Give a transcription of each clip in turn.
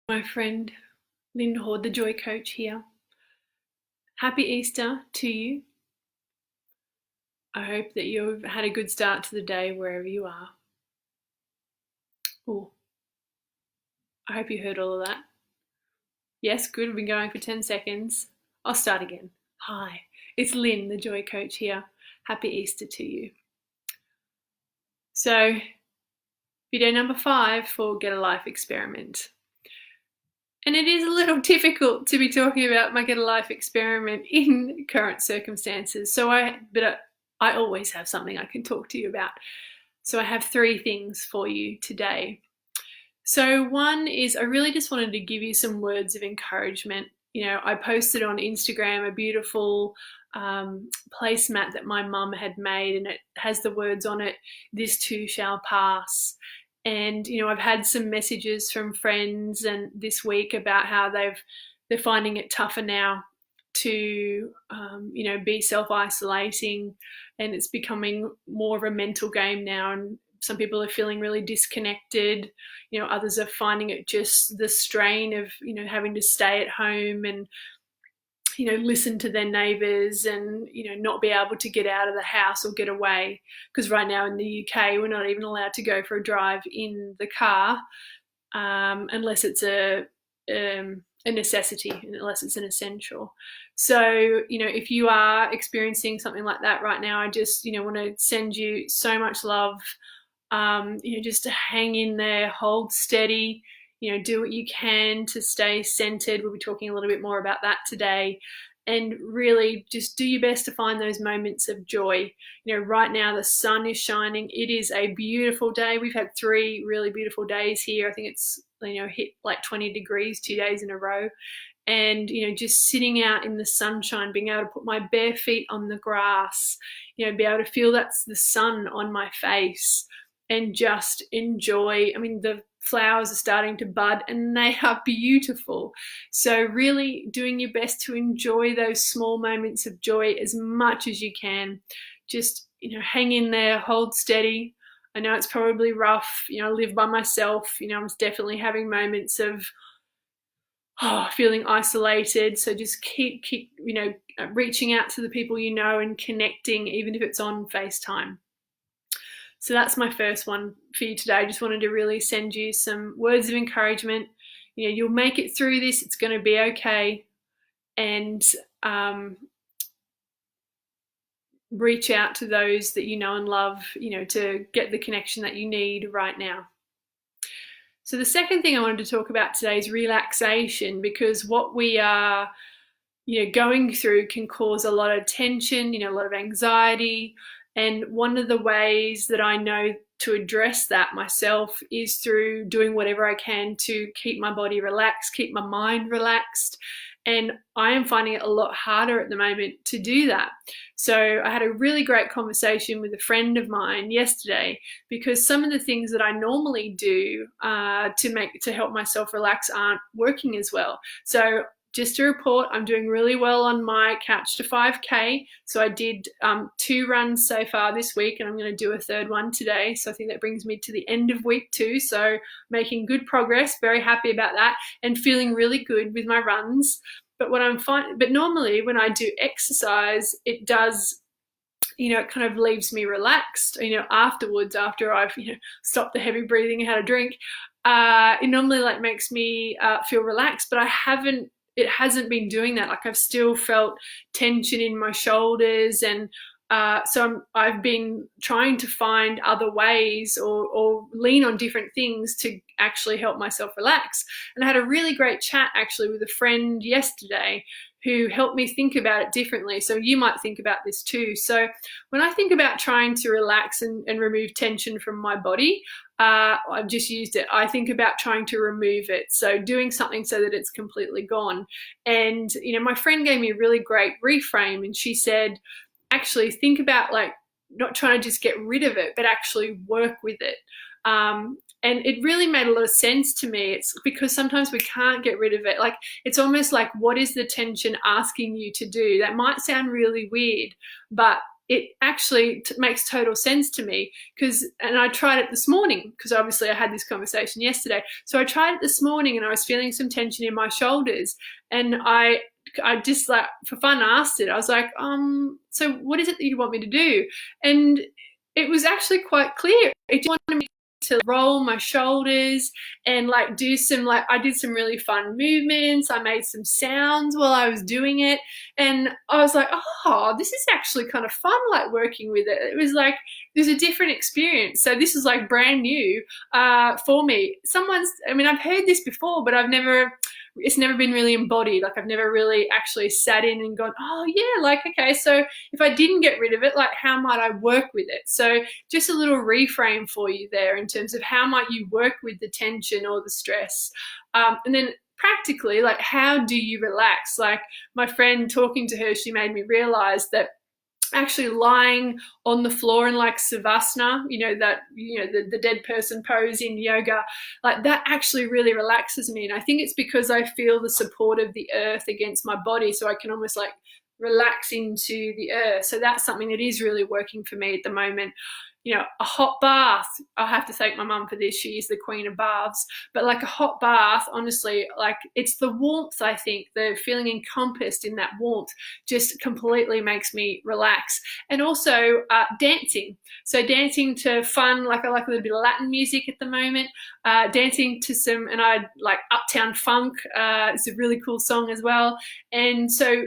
My friend Lynn Hord, the Joy Coach here. Happy Easter to you. I hope that you've had a good start to the day wherever you are. Oh, I hope you heard all of that. Yes, good. We've been going for 10 seconds. I'll start again. Hi, it's Lynn, the Joy Coach here. Happy Easter to you. So, video number 5 for Get a Life experiment. And it is a little difficult to be talking about my Get a Life experiment in current circumstances. But I always have something I can talk to you about. So I have 3 things for you today. So one is I really just wanted to give you some words of encouragement. I posted on Instagram a beautiful placemat that my mum had made, and it has the words on it, "This too shall pass." And I've had some messages from friends and this week about how they're finding it tougher now to be self-isolating, and it's becoming more of a mental game now, and some people are feeling really disconnected. Others are finding it just the strain of having to stay at home and listen to their neighbours and not be able to get out of the house or get away, because right now in the UK we're not even allowed to go for a drive in the car unless it's a necessity, unless it's an essential. So if you are experiencing something like that right now, I just want to send you so much love. Just to hang in there, hold steady, do what you can to stay centered. We'll be talking a little bit more about that today. And really just do your best to find those moments of joy. Right now the sun is shining. It is a beautiful day. We've had 3 really beautiful days here. I think it's hit like 20 degrees 2 days in a row. And just sitting out in the sunshine, being able to put my bare feet on the grass, be able to feel that's the sun on my face, and just enjoy. I mean, the flowers are starting to bud and they are beautiful. So really doing your best to enjoy those small moments of joy as much as you can. Just, hang in there, hold steady. I know it's probably rough. I live by myself. I'm definitely having moments of feeling isolated. So just keep reaching out to the people and connecting, even if it's on FaceTime. So that's my first one for you today. I just wanted to really send you some words of encouragement. You'll make it through this. It's going to be okay. And reach out to those that you know and love, to get the connection that you need right now. So the second thing I wanted to talk about today is relaxation, because what we are going through can cause a lot of tension, a lot of anxiety. And one of the ways that I know to address that myself is through doing whatever I can to keep my body relaxed, keep my mind relaxed. And I am finding it a lot harder at the moment to do that. So I had a really great conversation with a friend of mine yesterday, because some of the things that I normally do to help myself relax aren't working as well. So just to report, I'm doing really well on my Couch to 5K. So I did 2 runs so far this week, and I'm going to do a 3rd one today. So I think that brings me to the end of week 2. So making good progress, very happy about that, and feeling really good with my runs. But but normally when I do exercise, it does, it kind of leaves me relaxed, afterwards, after I've, stopped the heavy breathing and had a drink. It normally makes me feel relaxed, but it hasn't been doing that. I've still felt tension in my shoulders, and so I've been trying to find other ways or lean on different things to actually help myself relax. And I had a really great chat actually with a friend yesterday who helped me think about it differently. So you might think about this too. So when I think about trying to relax and remove tension from my body, I've just used it. I think about trying to remove it. So doing something so that it's completely gone. And, my friend gave me a really great reframe, and she said, actually think about not trying to just get rid of it, but actually work with it. And it really made a lot of sense to me. It's because sometimes we can't get rid of it. It's almost like, what is the tension asking you to do? That might sound really weird, but it actually makes total sense to me, and I tried it this morning, because obviously I had this conversation yesterday. So I tried it this morning and I was feeling some tension in my shoulders, and I just, like, for fun asked it. I was like, so what is it that you want me to do? And it was actually quite clear. It just wanted me to roll my shoulders and, like, do some, like, I did some really fun movements. I made some sounds while I was doing it. And I was like, oh, this is actually kind of fun, like, working with it. It was like, there's a different experience. So this is, like, brand new for me. I've heard this before, but it's never been really embodied. Like, I've never really actually sat in and gone, oh yeah, like, okay, so if I didn't get rid of it, like, how might I work with it? So just a little reframe for you there in terms of how might you work with the tension or the stress. And then practically, like, how do you relax? Like, my friend, talking to her, she made me realize that actually lying on the floor in, like, savasana, the dead person pose in yoga, like, that actually really relaxes me. And I think it's because I feel the support of the earth against my body, so I can almost, like, relax into the earth. So that's something that is really working for me at the moment. A hot bath, I'll have to thank my mum for this. She is the queen of baths. But, like, a hot bath, honestly, like, it's the warmth, I think, the feeling encompassed in that warmth just completely makes me relax. And also dancing. So dancing to fun, like, I like a little bit of Latin music at the moment. Dancing to some, and I like Uptown Funk. It's a really cool song as well. And so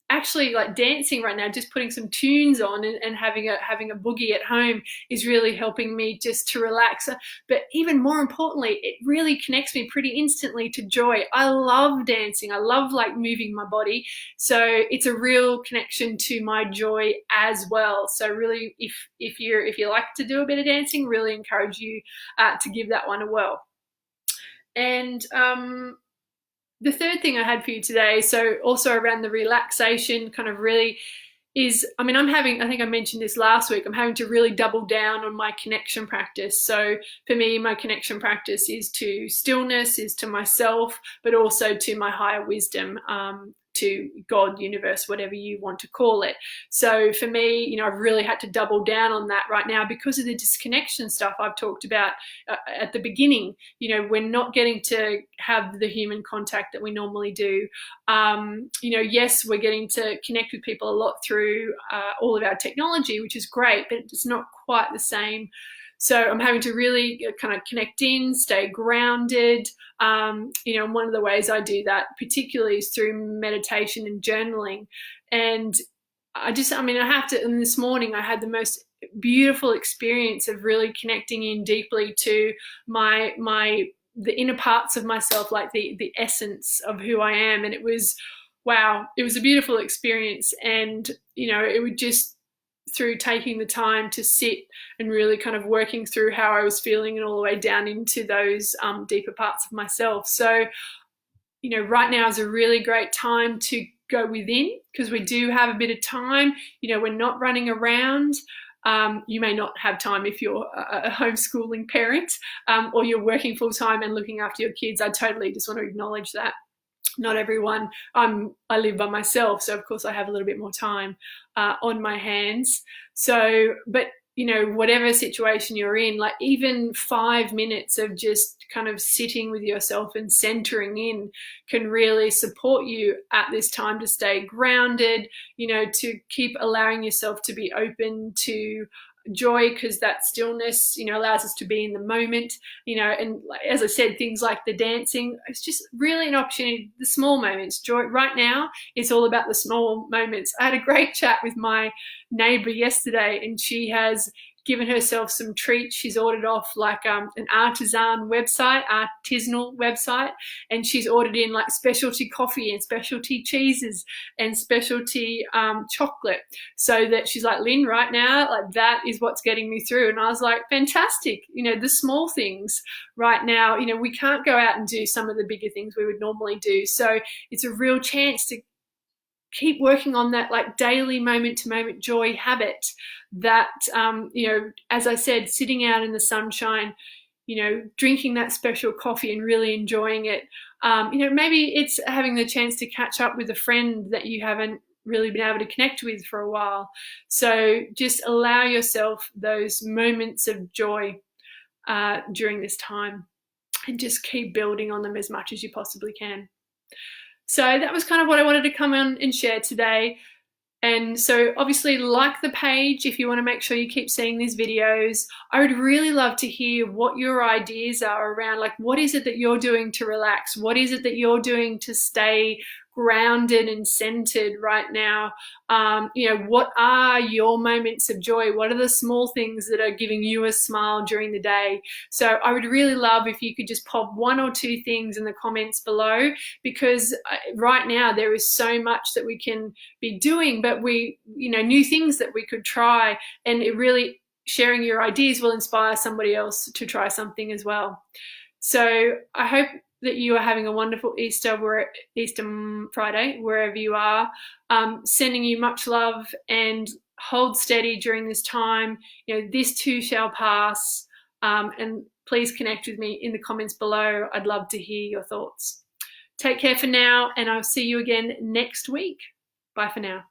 actually, like, dancing right now, just putting some tunes on and having a boogie at home is really helping me just to relax. But even more importantly, it really connects me pretty instantly to joy. I love dancing. I love, like, moving my body. So it's a real connection to my joy as well. So really, if you like to do a bit of dancing, really encourage you to give that one a whirl. And the third thing I had for you today, so also around the relaxation, kind of really is, I think I mentioned this last week, I'm having to really double down on my connection practice. So for me, my connection practice is to stillness, is to myself, but also to my higher wisdom, to God, universe, whatever you want to call it. So for me, I've really had to double down on that right now because of the disconnection stuff I've talked about at the beginning. We're not getting to have the human contact that we normally do. Yes, we're getting to connect with people a lot through all of our technology, which is great, but it's not quite the same. So I'm having to really kind of connect in, stay grounded. And one of the ways I do that particularly is through meditation and journaling. And I have to, and this morning I had the most beautiful experience of really connecting in deeply to the inner parts of myself, like the essence of who I am. And it was, wow, it was a beautiful experience. And, it would just, through taking the time to sit and really kind of working through how I was feeling and all the way down into those deeper parts of myself. So, right now is a really great time to go within, because we do have a bit of time. We're not running around. You may not have time if you're a homeschooling parent or you're working full time and looking after your kids. I totally just want to acknowledge that. Not everyone. I live by myself, so of course I have a little bit more time on my hands. So, but whatever situation you're in, like, even 5 minutes of just kind of sitting with yourself and centering in can really support you at this time to stay grounded, to keep allowing yourself to be open to joy, because that stillness, allows us to be in the moment, and as I said, things like the dancing, it's just really an opportunity, the small moments. Joy right now, it's all about the small moments. I had a great chat with my neighbor yesterday, and she has given herself some treats. She's ordered off like an artisanal website, and she's ordered in like specialty coffee and specialty cheeses and specialty chocolate, so that she's like, Lynn, right now, like, that is what's getting me through. And I was like, fantastic. The small things right now, we can't go out and do some of the bigger things we would normally do. So it's a real chance to keep working on that, like, daily moment to moment joy habit that, as I said, sitting out in the sunshine, drinking that special coffee and really enjoying it. Maybe it's having the chance to catch up with a friend that you haven't really been able to connect with for a while. So just allow yourself those moments of joy during this time, and just keep building on them as much as you possibly can. So that was kind of what I wanted to come on and share today. And so obviously like the page if you want to make sure you keep seeing these videos. I would really love to hear what your ideas are around, like, what is it that you're doing to relax? What is it that you're doing to stay grounded and centered right now? You know, what are your moments of joy? What are the small things that are giving you a smile during the day? So I would really love if you could just pop 1 or 2 things in the comments below, because right now there is so much that we can be doing, but new things that we could try, and it really, sharing your ideas will inspire somebody else to try something as well. So I hope that you are having a wonderful Easter Friday, wherever you are. Sending you much love, and hold steady during this time. You know, this too shall pass. And please connect with me in the comments below. I'd love to hear your thoughts. Take care for now, and I'll see you again next week. Bye for now.